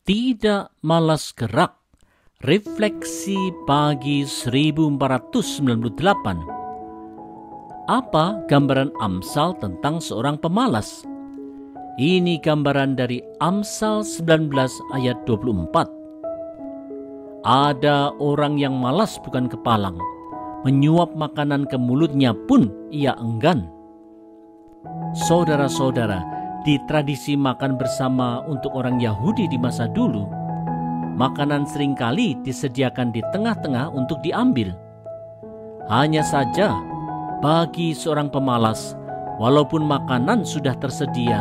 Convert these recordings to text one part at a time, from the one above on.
Tidak malas gerak. Refleksi pagi 1498. Apa gambaran Amsal tentang seorang pemalas? Ini gambaran dari Amsal 19 ayat 24. Ada orang yang malas bukan kepalang, menyuap makanan ke mulutnya pun ia enggan. Saudara-saudara, di tradisi makan bersama untuk orang Yahudi di masa dulu, makanan seringkali disediakan di tengah-tengah untuk diambil. Hanya saja, bagi seorang pemalas, walaupun makanan sudah tersedia,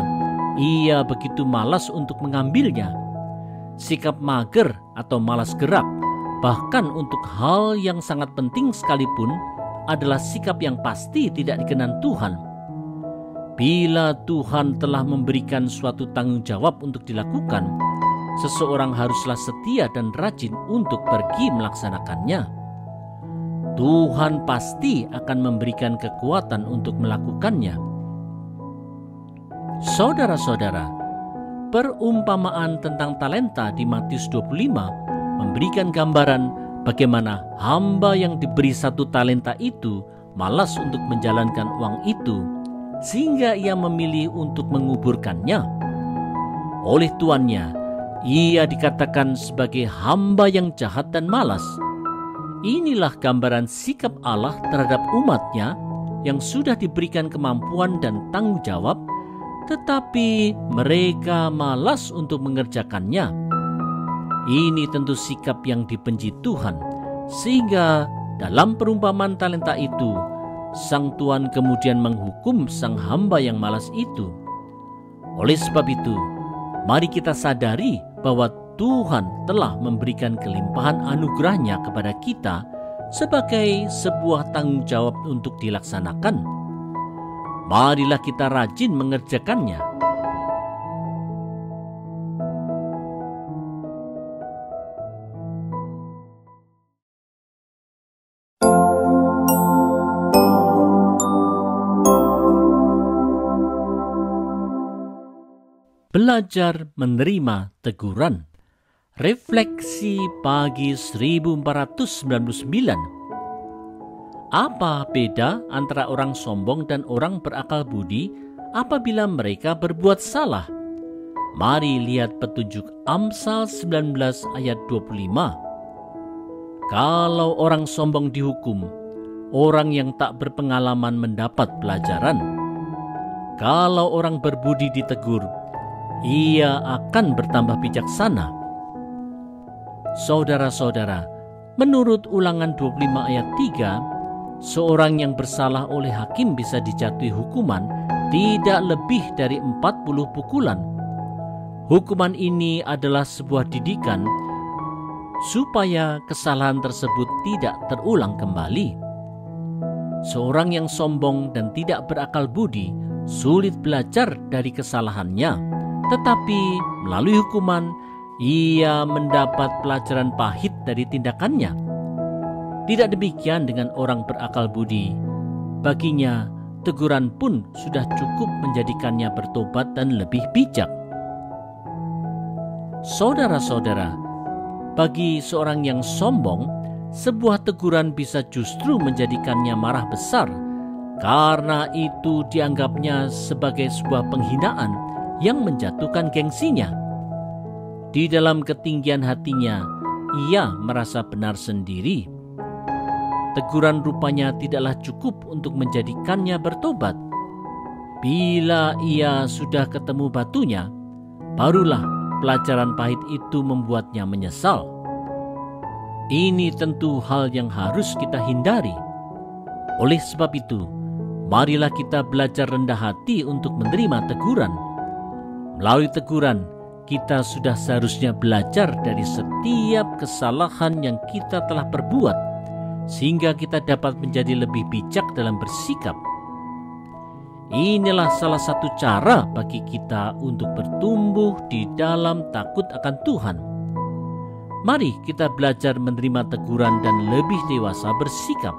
ia begitu malas untuk mengambilnya. Sikap mager atau malas gerak, bahkan untuk hal yang sangat penting sekalipun, adalah sikap yang pasti tidak dikenan Tuhan. Bila Tuhan telah memberikan suatu tanggung jawab untuk dilakukan, seseorang haruslah setia dan rajin untuk pergi melaksanakannya. Tuhan pasti akan memberikan kekuatan untuk melakukannya. Saudara-saudara, perumpamaan tentang talenta di Matius 25 memberikan gambaran bagaimana hamba yang diberi 1 talenta itu malas untuk menjalankan uang itu, sehingga ia memilih untuk menguburkannya. Oleh tuannya, ia dikatakan sebagai hamba yang jahat dan malas. Inilah gambaran sikap Allah terhadap umatnya yang sudah diberikan kemampuan dan tanggung jawab, tetapi mereka malas untuk mengerjakannya. Ini tentu sikap yang dibenci Tuhan, sehingga dalam perumpamaan talenta itu, sang tuan kemudian menghukum sang hamba yang malas itu. Oleh sebab itu, mari kita sadari bahwa Tuhan telah memberikan kelimpahan anugerahnya kepada kita sebagai sebuah tanggung jawab untuk dilaksanakan. Marilah kita rajin mengerjakannya. Belajar menerima teguran. Refleksi pagi 1499. Apa beda antara orang sombong dan orang berakal budi apabila mereka berbuat salah? Mari lihat petunjuk Amsal 19 ayat 25. Kalau orang sombong dihukum, orang yang tak berpengalaman mendapat pelajaran. Kalau orang berbudi ditegur, ia akan bertambah bijaksana. Saudara-saudara, menurut Ulangan 25 ayat 3, seorang yang bersalah oleh hakim bisa dijatuhi hukuman tidak lebih dari 40 pukulan. Hukuman ini adalah sebuah didikan supaya kesalahan tersebut tidak terulang kembali. Seorang yang sombong dan tidak berakal budi sulit belajar dari kesalahannya, tetapi melalui hukuman ia mendapat pelajaran pahit dari tindakannya. Tidak demikian dengan orang berakal budi. Baginya, teguran pun sudah cukup menjadikannya bertobat dan lebih bijak. Saudara-saudara, bagi seorang yang sombong, sebuah teguran bisa justru menjadikannya marah besar, karena itu dianggapnya sebagai sebuah penghinaan yang menjatuhkan gengsinya. Di dalam ketinggian hatinya, ia merasa benar sendiri. Teguran rupanya tidaklah cukup untuk menjadikannya bertobat. Bila ia sudah ketemu batunya, barulah pelajaran pahit itu membuatnya menyesal. Ini tentu hal yang harus kita hindari. Oleh sebab itu, marilah kita belajar rendah hati untuk menerima teguran. Melalui teguran, kita sudah seharusnya belajar dari setiap kesalahan yang kita telah perbuat, sehingga kita dapat menjadi lebih bijak dalam bersikap. Inilah salah satu cara bagi kita untuk bertumbuh di dalam takut akan Tuhan. Mari kita belajar menerima teguran dan lebih dewasa bersikap.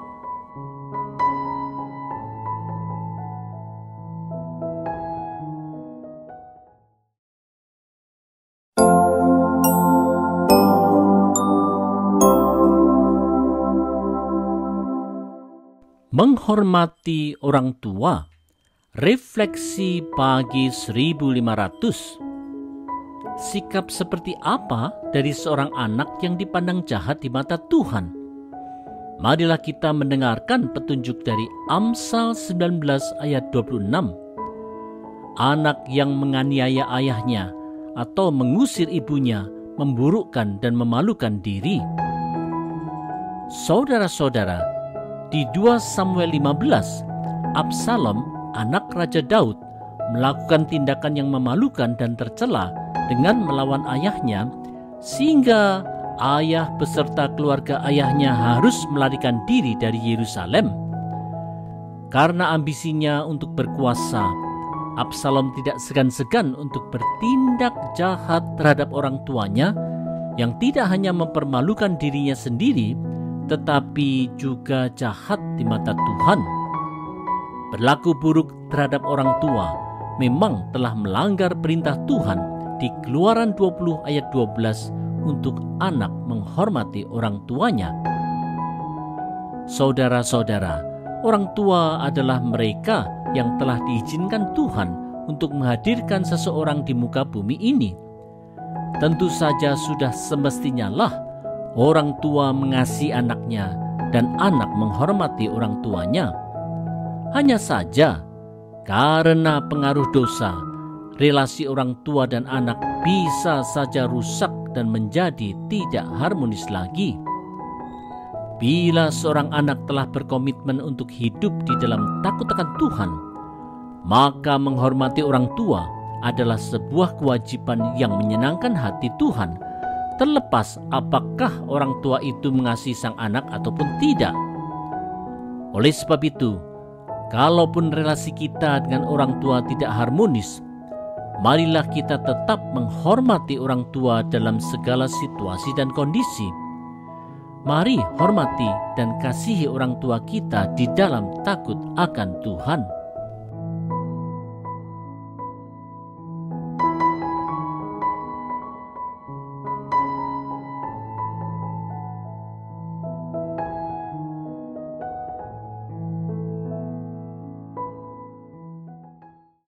Menghormati orang tua. Refleksi pagi 1500. Sikap seperti apa dari seorang anak yang dipandang jahat di mata Tuhan? Marilah kita mendengarkan petunjuk dari Amsal 19 ayat 26. Anak yang menganiaya ayahnya atau mengusir ibunya memburukkan dan memalukan diri. Saudara-saudara, di 2 Samuel 15, Absalom, anak Raja Daud, melakukan tindakan yang memalukan dan tercela dengan melawan ayahnya, sehingga ayah beserta keluarga ayahnya harus melarikan diri dari Yerusalem. Karena ambisinya untuk berkuasa, Absalom tidak segan-segan untuk bertindak jahat terhadap orang tuanya yang tidak hanya mempermalukan dirinya sendiri, tetapi juga jahat di mata Tuhan. Berlaku buruk terhadap orang tua memang telah melanggar perintah Tuhan di Keluaran 20 ayat 12 untuk anak menghormati orang tuanya. Saudara-saudara, orang tua adalah mereka yang telah diizinkan Tuhan untuk menghadirkan seseorang di muka bumi ini. Tentu saja sudah semestinya lah orang tua mengasihi anaknya dan anak menghormati orang tuanya. Hanya saja, karena pengaruh dosa, relasi orang tua dan anak bisa saja rusak dan menjadi tidak harmonis lagi. Bila seorang anak telah berkomitmen untuk hidup di dalam takut akan Tuhan, maka menghormati orang tua adalah sebuah kewajiban yang menyenangkan hati Tuhan, terlepas apakah orang tua itu mengasihi sang anak ataupun tidak. Oleh sebab itu, kalaupun relasi kita dengan orang tua tidak harmonis, marilah kita tetap menghormati orang tua dalam segala situasi dan kondisi. Mari hormati dan kasihi orang tua kita di dalam takut akan Tuhan.